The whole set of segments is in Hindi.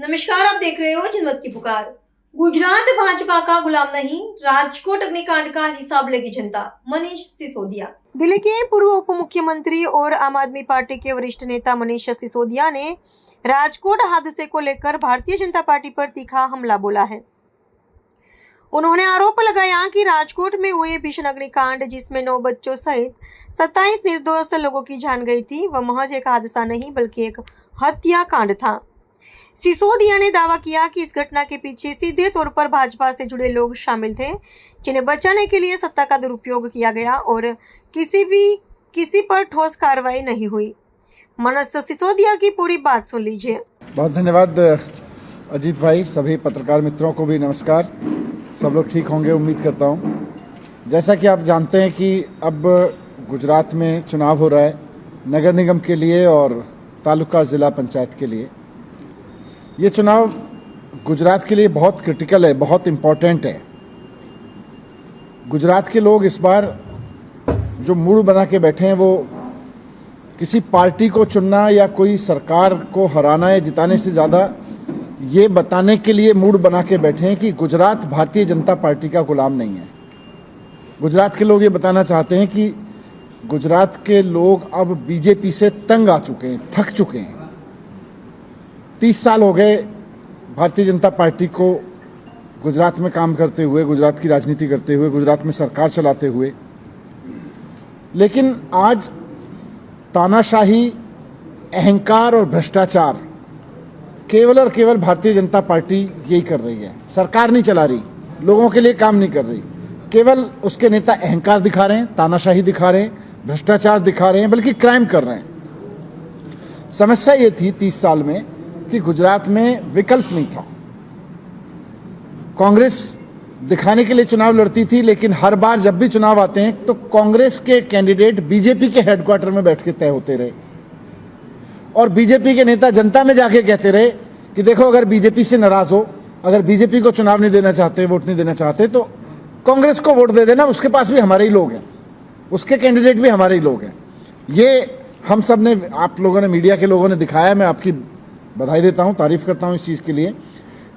नमस्कार, आप देख रहे हो जनमत की पुकार। गुजरात भाजपा का गुलाम नहीं, राजकोट अग्निकांड का हिसाब लेगी जनता। मनीष सिसोदिया। दिल्ली के पूर्व उप मुख्यमंत्री और आम आदमी पार्टी के वरिष्ठ नेता मनीष सिसोदिया ने राजकोट हादसे को लेकर भारतीय जनता पार्टी पर तीखा हमला बोला है। उन्होंने आरोप लगाया कि राजकोट में हुए भीषण अग्निकांड, जिसमें 9 बच्चों सहित 27 निर्दोष लोगों की जान गई थी, वह महज एक हादसा नहीं बल्कि एक हत्याकांड था। सिसोदिया ने दावा किया कि इस घटना के पीछे सीधे तौर पर भाजपा से जुड़े लोग शामिल थे, जिन्हें बचाने के लिए सत्ता का दुरुपयोग किया गया और किसी पर ठोस कार्रवाई नहीं हुई। मनीष सिसोदिया की पूरी बात सुन लीजिए। बहुत धन्यवाद अजीत भाई। सभी पत्रकार मित्रों को भी नमस्कार। सब लोग ठीक होंगे उम्मीद करता हूँ। जैसा कि आप जानते हैं कि अब गुजरात में चुनाव हो रहा है, नगर निगम के लिए और तालुका ज़िला पंचायत के लिए। ये चुनाव गुजरात के लिए बहुत क्रिटिकल है, बहुत इम्पोर्टेंट है। गुजरात के लोग इस बार जो मूड बना के बैठे हैं, वो किसी पार्टी को चुनना या कोई सरकार को हराना या जिताने से ज़्यादा ये बताने के लिए मूड बना के बैठे हैं कि गुजरात भारतीय जनता पार्टी का गुलाम नहीं है। गुजरात के लोग ये बताना चाहते हैं कि गुजरात के लोग अब बीजेपी से तंग आ चुके हैं, थक चुके हैं। 30 साल हो गए भारतीय जनता पार्टी को गुजरात में काम करते हुए, गुजरात की राजनीति करते हुए, गुजरात में सरकार चलाते हुए। लेकिन आज तानाशाही, अहंकार और भ्रष्टाचार केवल और केवल भारतीय जनता पार्टी यही कर रही है। सरकार नहीं चला रही, लोगों के लिए काम नहीं कर रही। केवल उसके नेता अहंकार दिखा रहे हैं, तानाशाही दिखा रहे हैं, भ्रष्टाचार दिखा रहे हैं, बल्कि क्राइम कर रहे हैं। समस्या ये थी 30 साल में कि गुजरात में विकल्प नहीं था। कांग्रेस दिखाने के लिए चुनाव लड़ती थी, लेकिन हर बार जब भी चुनाव आते हैं तो कांग्रेस के कैंडिडेट बीजेपी के हेडक्वार्टर में बैठ के तय होते रहे और बीजेपी के नेता जनता में जाके कहते रहे कि देखो, अगर बीजेपी से नाराज हो, अगर बीजेपी को चुनाव नहीं देना चाहते, वोट नहीं देना चाहते, तो कांग्रेस को वोट दे देना, उसके पास भी हमारे ही लोग हैं, उसके कैंडिडेट भी हमारे ही लोग हैं। ये हम सब ने, आप लोगों ने, मीडिया के लोगों ने दिखाया। मैं आपकी बधाई देता हूं, तारीफ करता हूं इस चीज़ के लिए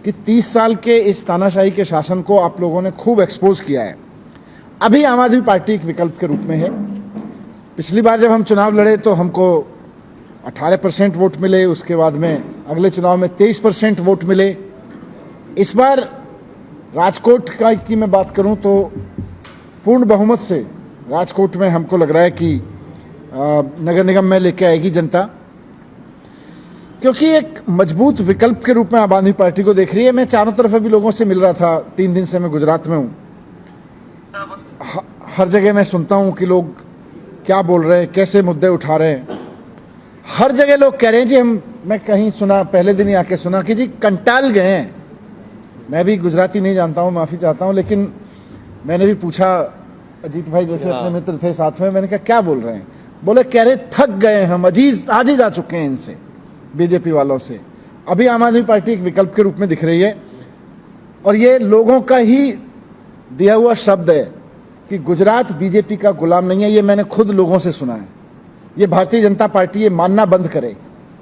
कि 30 साल के इस तानाशाही के शासन को आप लोगों ने खूब एक्सपोज किया है। अभी आम आदमी पार्टी एक विकल्प के रूप में है। पिछली बार जब हम चुनाव लड़े तो हमको 18% वोट मिले, उसके बाद में अगले चुनाव में 23% वोट मिले। इस बार राजकोट की मैं बात करूं तो पूर्ण बहुमत से राजकोट में हमको लग रहा है कि नगर निगम में लेके आएगी जनता, क्योंकि एक मजबूत विकल्प के रूप में आम आदमी पार्टी को देख रही है। मैं चारों तरफ अभी लोगों से मिल रहा था, 3 दिन से मैं गुजरात में हूँ। हर जगह मैं सुनता हूँ कि लोग क्या बोल रहे हैं, कैसे मुद्दे उठा रहे हैं। हर जगह लोग कह रहे हैं जी, मैं कहीं सुना, पहले दिन ही आके सुना कि जी कंटाल गए हैं। मैं भी गुजराती नहीं जानता हूँ, माफ़ी चाहता हूँ, लेकिन मैंने भी पूछा, अजीत भाई जैसे अपने मित्र थे साथ में, मैंने कहा क्या बोल रहे हैं? बोले कह रहे थक गए हम, आज ही जा चुके हैं इनसे, बीजेपी वालों से। अभी आम आदमी पार्टी एक विकल्प के रूप में दिख रही है और ये लोगों का ही दिया हुआ शब्द है कि गुजरात बीजेपी का गुलाम नहीं है। ये मैंने खुद लोगों से सुना है। ये भारतीय जनता पार्टी ये मानना बंद करे,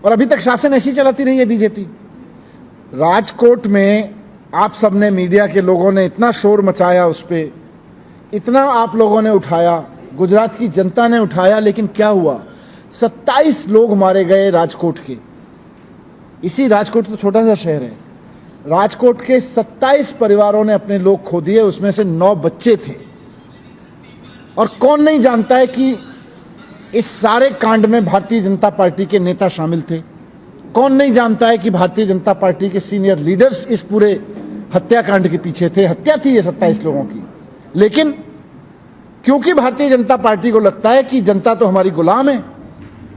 और अभी तक शासन ऐसी चलाती रही है बीजेपी। राजकोट में आप सबने, मीडिया के लोगों ने इतना शोर मचाया, उस पर इतना आप लोगों ने उठाया, गुजरात की जनता ने उठाया, लेकिन क्या हुआ? 27 लोग मारे गए राजकोट के। इसी राजकोट तो छोटा सा शहर है, राजकोट के 27 परिवारों ने अपने लोग खो दिए, उसमें से 9 बच्चे थे। और कौन नहीं जानता है कि इस सारे कांड में भारतीय जनता पार्टी के नेता शामिल थे? कौन नहीं जानता है कि भारतीय जनता पार्टी के सीनियर लीडर्स इस पूरे हत्याकांड के पीछे थे? हत्या थी ये 27 लोगों की। लेकिन क्योंकि भारतीय जनता पार्टी को लगता है कि जनता तो हमारी गुलाम है,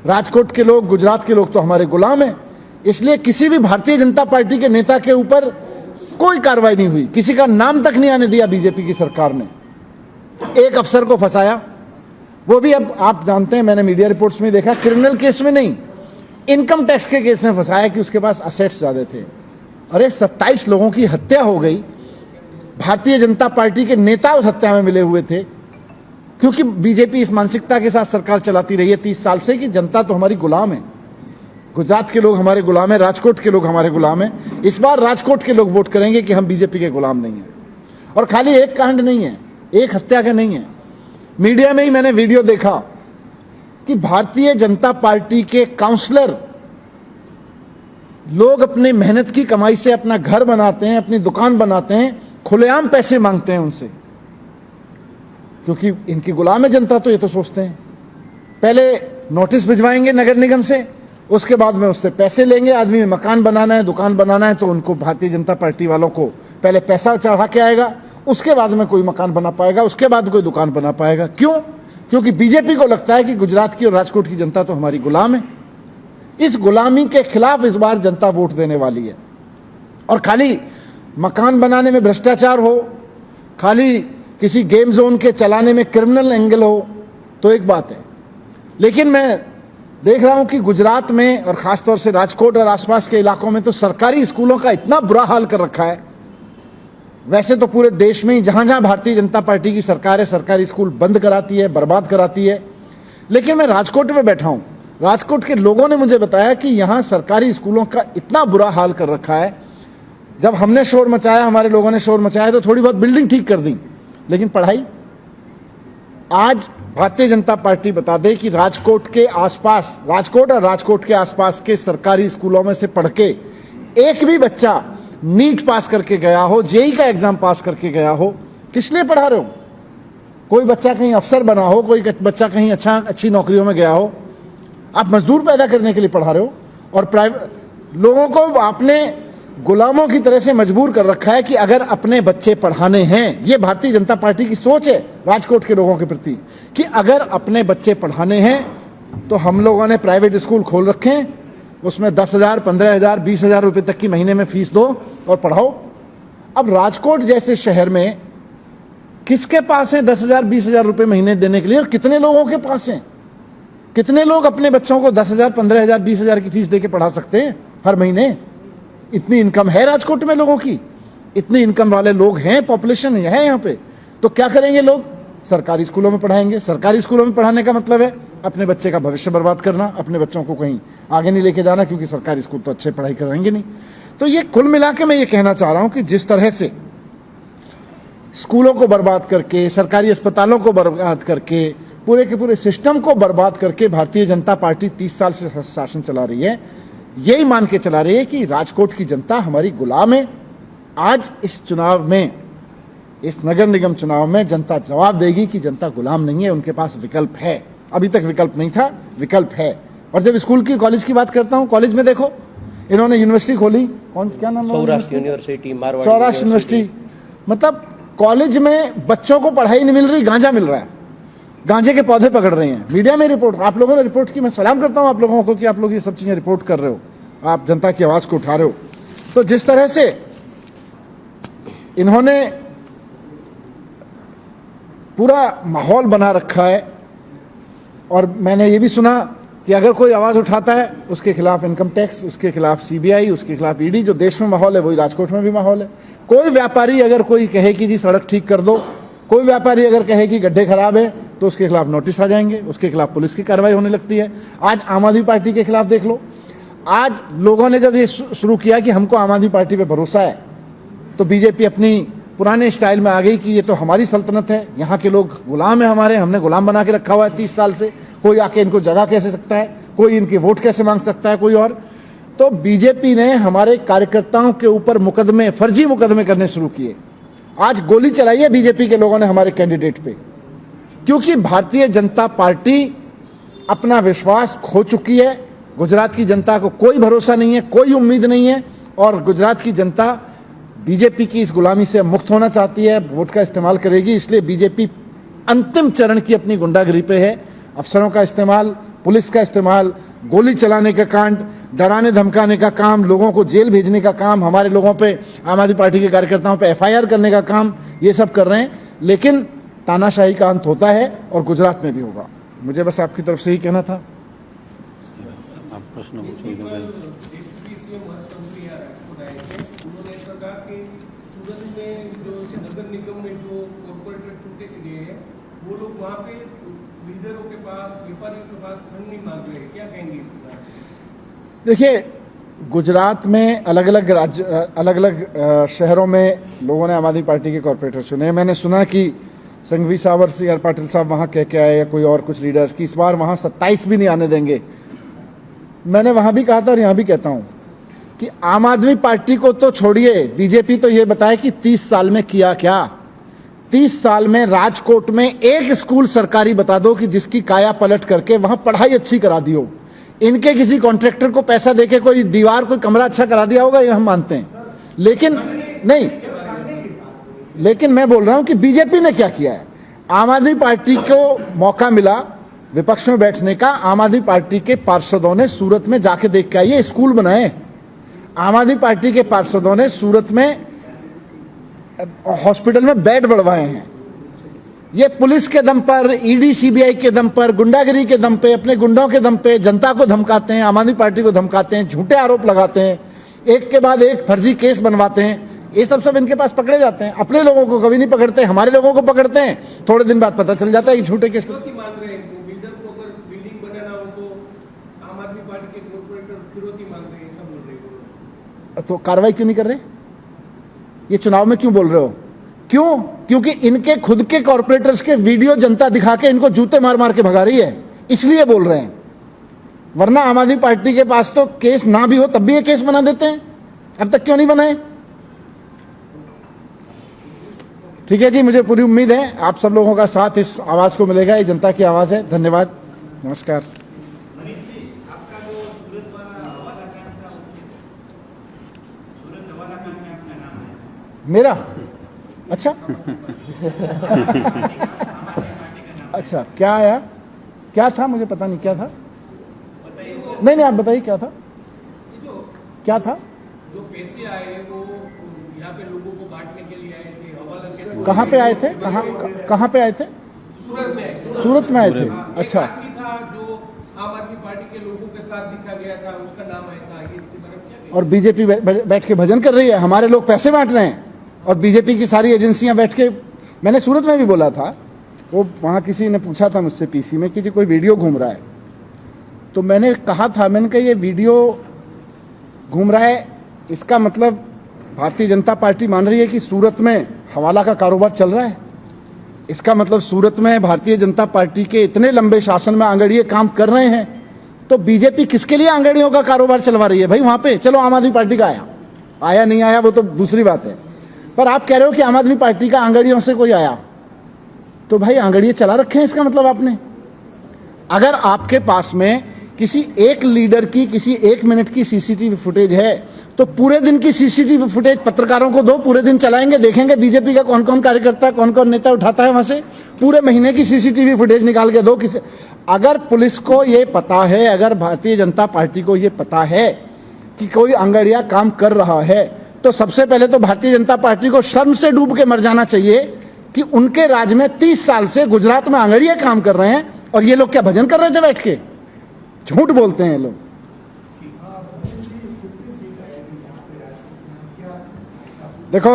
राजकोट के लोग, गुजरात के लोग तो हमारे गुलाम हैं, इसलिए किसी भी भारतीय जनता पार्टी के नेता के ऊपर कोई कार्रवाई नहीं हुई। किसी का नाम तक नहीं आने दिया बीजेपी की सरकार ने। एक अफसर को फंसाया, वो भी अब आप जानते हैं, मैंने मीडिया रिपोर्ट्स में देखा, क्रिमिनल केस में नहीं, इनकम टैक्स के केस में फंसाया कि उसके पास असेट्स ज़्यादा थे। अरे 27 लोगों की हत्या हो गई, भारतीय जनता पार्टी के नेता उस हत्या में मिले हुए थे, क्योंकि बीजेपी इस मानसिकता के साथ सरकार चलाती रही है 30 साल से कि जनता तो हमारी गुलाम है। गुजरात के लोग हमारे गुलाम हैं, राजकोट के लोग हमारे गुलाम हैं। इस बार राजकोट के लोग वोट करेंगे कि हम बीजेपी के गुलाम नहीं हैं। और खाली एक कांड नहीं है, एक हत्या का नहीं है। मीडिया में ही मैंने वीडियो देखा कि भारतीय जनता पार्टी के काउंसलर लोग अपने मेहनत की कमाई से अपना घर बनाते हैं, अपनी दुकान बनाते हैं, खुलेआम पैसे मांगते हैं उनसे, क्योंकि इनकी गुलाम है जनता। तो ये तो सोचते हैं पहले नोटिस भिजवाएंगे नगर निगम से, उसके बाद में उससे पैसे लेंगे। आदमी में मकान बनाना है, दुकान बनाना है, तो उनको भारतीय जनता पार्टी वालों को पहले पैसा चढ़ा के आएगा, उसके बाद में कोई मकान बना पाएगा, उसके बाद कोई दुकान बना पाएगा। क्यों? क्योंकि बीजेपी को लगता है कि गुजरात की और राजकोट की जनता तो हमारी गुलाम है। इस गुलामी के खिलाफ इस बार जनता वोट देने वाली है। और खाली मकान बनाने में भ्रष्टाचार हो, खाली किसी गेम जोन के चलाने में क्रिमिनल एंगल हो तो एक बात है, लेकिन मैं देख रहा हूं कि गुजरात में और खासतौर से राजकोट और आसपास के इलाकों में तो सरकारी स्कूलों का इतना बुरा हाल कर रखा है। वैसे तो पूरे देश में ही जहां जहां भारतीय जनता पार्टी की सरकार है, सरकारी स्कूल बंद कराती है, बर्बाद कराती है। लेकिन मैं राजकोट में बैठा हूं, राजकोट के लोगों ने मुझे बताया कि यहां सरकारी स्कूलों का इतना बुरा हाल कर रखा है। जब हमने शोर मचाया, हमारे लोगों ने शोर मचाया, तो थोड़ी बहुत बिल्डिंग ठीक कर दी, लेकिन पढ़ाई। आज भारतीय जनता पार्टी बता दे कि राजकोट के आसपास, राजकोट और राजकोट के आसपास के सरकारी स्कूलों में से पढ़ के एक भी बच्चा नीट पास करके गया हो, जेई का एग्जाम पास करके गया हो, किस लिए पढ़ा रहे हो? कोई बच्चा कहीं अफसर बना हो, कोई बच्चा कहीं अच्छी नौकरियों में गया हो, आप मजदूर पैदा करने के लिए पढ़ा रहे हो। और प्राइवेट लोगों को आपने गुलामों की तरह से मजबूर कर रखा है कि अगर अपने बच्चे पढ़ाने हैं, ये भारतीय जनता पार्टी की सोच है राजकोट के लोगों के प्रति, कि अगर अपने बच्चे पढ़ाने हैं तो हम लोगों ने प्राइवेट स्कूल खोल रखे हैं, उसमें 10,000, 15,000, 20,000 रुपए तक की महीने में फीस दो और पढ़ाओ। अब राजकोट जैसे शहर में किसके पास है 10,000, 20,000 रुपए महीने देने के लिए? और कितने लोगों के पास हैं? कितने लोग अपने बच्चों को 10,000, 15,000, 20,000 की फीस देके पढ़ा सकते हैं हर महीने? इतनी इनकम है राजकोट में लोगों की, इतनी इनकम वाले लोग हैं, पॉपुलेशन है यहाँ पे। तो क्या करेंगे लोग? सरकारी स्कूलों में पढ़ाएंगे। सरकारी स्कूलों में पढ़ाने का मतलब है अपने बच्चे का भविष्य बर्बाद करना, अपने बच्चों को कहीं आगे नहीं लेके जाना, क्योंकि सरकारी स्कूल तो अच्छे पढ़ाई कराएंगे नहीं। तो ये कुल मिला के मैं ये कहना चाह रहा हूं कि जिस तरह से स्कूलों को बर्बाद करके, सरकारी अस्पतालों को बर्बाद करके, पूरे के पूरे सिस्टम को बर्बाद करके भारतीय जनता पार्टी 30 साल से शासन चला रही है, यही मान के चला रही है कि राजकोट की जनता हमारी गुलाम है। आज इस चुनाव में, इस नगर निगम चुनाव में जनता जवाब देगी कि जनता गुलाम नहीं है, उनके पास विकल्प है। अभी तक विकल्प नहीं था, विकल्प है। और जब स्कूल की, कॉलेज की बात करता हूं, कॉलेज में देखो इन्होंने यूनिवर्सिटी खोली, क्या नाम है? Saurashtra university, Marwar Saurashtra university. मतलब कॉलेज में बच्चों को पढ़ाई नहीं मिल रही, गांजा मिल रहा है, गांजे के पौधे पकड़ रहे हैं। मीडिया में रिपोर्ट, आप लोगों ने रिपोर्ट की, मैं सलाम करता हूं आप लोगों को कि आप लोग ये सब चीजें रिपोर्ट कर रहे हो, आप जनता की आवाज को उठा रहे हो। तो जिस तरह से इन्होंने पूरा माहौल बना रखा है, और मैंने ये भी सुना कि अगर कोई आवाज उठाता है उसके खिलाफ इनकम टैक्स, उसके खिलाफ सीबीआई, उसके खिलाफ ईडी। जो देश में माहौल है वही राजकोट में भी माहौल है। कोई व्यापारी अगर कोई कहे कि जी सड़क ठीक कर दो, कोई व्यापारी अगर कहे कि गड्ढे खराब है, तो उसके खिलाफ नोटिस आ जाएंगे, उसके खिलाफ पुलिस की कार्रवाई होने लगती है। आज आम आदमी पार्टी के खिलाफ देख लो, आज लोगों ने जब ये शुरू किया कि हमको आम आदमी पार्टी पे भरोसा है, तो बीजेपी अपनी पुराने स्टाइल में आ गई कि ये तो हमारी सल्तनत है, यहाँ के लोग गुलाम है हमारे, हमने गुलाम बना के रखा हुआ है 30 साल से, कोई आके इनको जगह कैसे सकता है, कोई इनके वोट कैसे मांग सकता है, कोई और। तो बीजेपी ने हमारे कार्यकर्ताओं के ऊपर मुकदमे, फर्जी मुकदमे करने शुरू किए। आज गोली चलाई है बीजेपी के लोगों ने हमारे कैंडिडेट पे, क्योंकि भारतीय जनता पार्टी अपना विश्वास खो चुकी है। गुजरात की जनता को कोई भरोसा नहीं है, कोई उम्मीद नहीं है, और गुजरात की जनता बीजेपी की इस गुलामी से मुक्त होना चाहती है, वोट का इस्तेमाल करेगी। इसलिए बीजेपी अंतिम चरण की अपनी गुंडागिरी पे है। अफसरों का इस्तेमाल, पुलिस का इस्तेमाल, गोली चलाने का कांड, डराने धमकाने का काम, लोगों को जेल भेजने का काम, हमारे लोगों पे, आम आदमी पार्टी के कार्यकर्ताओं पे FIR करने का काम, ये सब कर रहे हैं। लेकिन तानाशाही का अंत होता है और गुजरात में भी होगा। मुझे बस आपकी तरफ से ही कहना था। प्रश्न नगर निगम में जो कॉर्पोरेटर चुनने के लिए है, वो लोग वहाँ पे बिल्डरों के पास, व्यापारियों के पास फंड नहीं मांग रहे, क्या कहेंगे इस बारे? देखिए, गुजरात में अलग अलग राज्य, अलग अलग शहरों में लोगों ने आम आदमी पार्टी के कॉरपोरेटर चुने। मैंने सुना कि संघवी साहब और सी आर पाटिल साहब वहाँ कह के आए, या कोई और कुछ लीडर्स की इस बार वहाँ 27 भी नहीं आने देंगे। मैंने वहाँ भी कहा था और यहाँ भी कहता हूँ कि आम आदमी पार्टी को तो छोड़िए, बीजेपी तो ये बताए कि 30 साल में किया क्या। 30 साल में राजकोट में एक स्कूल सरकारी बता दो कि जिसकी काया पलट करके वहाँ पढ़ाई अच्छी करा दी हो। इनके किसी कॉन्ट्रैक्टर को पैसा देके कोई दीवार, कोई कमरा अच्छा करा दिया होगा, ये हम मानते हैं, लेकिन नहीं। लेकिन मैं बोल रहा हूं कि बीजेपी ने क्या किया है। आम आदमी पार्टी को मौका मिला विपक्ष में बैठने का। आम आदमी पार्टी के पार्षदों ने सूरत में जाके देख के आइए, स्कूल बनाए। आम आदमी पार्टी के पार्षदों ने सूरत में हॉस्पिटल में बेड बढ़वाए हैं। ये पुलिस के दम पर, ईडी सीबीआई के दम पर, गुंडागिरी के दम पे, अपने गुंडों के दम पे जनता को धमकाते हैं, आम आदमी पार्टी को धमकाते हैं, झूठे आरोप लगाते हैं, एक के बाद एक फर्जी केस बनवाते हैं। ये सब इनके पास पकड़े जाते हैं। अपने लोगों को कभी नहीं पकड़ते, हमारे लोगों को पकड़ते हैं, थोड़े दिन बाद पता चल जाता है कि झूठे केस। मान रहे हैं बिल्डर को अगर बिल्डिंग बनाना हो तो आम आदमी पार्टी के कॉर्पोरेटर फिरौती मांग रहे हैं, सब बोल रहे हैं। तो कार्रवाई क्यों नहीं कर रहे? ये चुनाव में क्यों बोल रहे हो? क्यों? क्योंकि इनके खुद के कॉर्पोरेटर्स के वीडियो जनता दिखा के इनको जूते मार मार के भगा रही है, इसलिए बोल रहे हैं। वरना आम आदमी पार्टी के पास तो केस ना भी हो तब भी ये केस बना देते हैं। अब तक क्यों नहीं बनाए? ठीक है जी, मुझे पूरी उम्मीद है आप सब लोगों का साथ इस आवाज को मिलेगा। ये जनता की आवाज है। धन्यवाद, नमस्कार। मेरा? अच्छा अच्छा, क्या आया? क्या था? मुझे पता नहीं क्या था। नहीं आप बताइए क्या था? क्या था? जो पैसे आए वो यहाँ पे लोगों को बांटने के लिए आए थे, हवाला से। कहाँ पे आए थे? कहाँ पे आए थे? सूरत में। सूरत में आए थे। अच्छा, एक आदमी था जो आम आदमी पार्टी के लोगों के साथ दिखा गया था, उसका नाम आया था, आगे इसके बारे में क्या? और बीजेपी बैठ के भजन कर रही है, हमारे लोग पैसे बांट रहे हैं और बीजेपी की सारी एजेंसियां बैठ के। मैंने सूरत में भी बोला था, वो वहाँ किसी ने पूछा था मुझसे पीसी में कि जी कोई वीडियो घूम रहा है, तो मैंने कहा था, मैंने कहा ये वीडियो घूम रहा है इसका मतलब भारतीय जनता पार्टी मान रही है कि सूरत में हवाला का कारोबार चल रहा है। इसका मतलब सूरत में भारतीय जनता पार्टी के इतने लंबे शासन में आंगड़िए काम कर रहे हैं, तो बीजेपी किसके लिए आंगड़ियों का कारोबार चलवा रही है भाई वहाँ पे? चलो आम आदमी पार्टी का आया नहीं आया वो तो दूसरी बात है, पर आप कह रहे हो कि आम आदमी पार्टी का आंगड़ियों से कोई आया, तो भाई आंगड़िए चला रखे हैं। इसका मतलब आपने, अगर आपके पास में किसी एक लीडर की किसी 1 मिनट की सीसीटीवी फुटेज है तो पूरे दिन की सीसीटीवी फुटेज पत्रकारों को दो, पूरे दिन चलाएंगे, देखेंगे बीजेपी का कौन कौन कार्यकर्ता, कौन कौन नेता उठाता है वहां से। पूरे महीने की सीसीटीवी फुटेज निकाल के दो किसी। अगर पुलिस को ये पता है, अगर भारतीय जनता पार्टी को ये पता है कि कोई आंगड़िया काम कर रहा है, तो सबसे पहले तो भारतीय जनता पार्टी को शर्म से डूब के मर जाना चाहिए कि उनके राज में 30 साल से गुजरात में आंगड़िया काम कर रहे हैं और ये लोग क्या भजन कर रहे थे बैठ के? झूठ बोलते हैं लोग। देखो,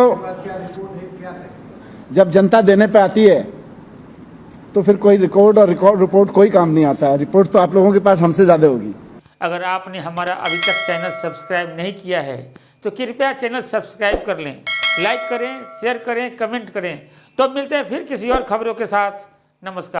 जब जनता देने पे आती है तो फिर कोई रिपोर्ट कोई काम नहीं आता है। रिपोर्ट तो आप लोगों के पास हमसे ज्यादा होगी। अगर आपने हमारा अभी तक चैनल सब्सक्राइब नहीं किया है तो कृपया चैनल सब्सक्राइब कर लें, लाइक करें, शेयर करें, कमेंट करें। तो मिलते हैं फिर किसी और खबरों के साथ। नमस्कार।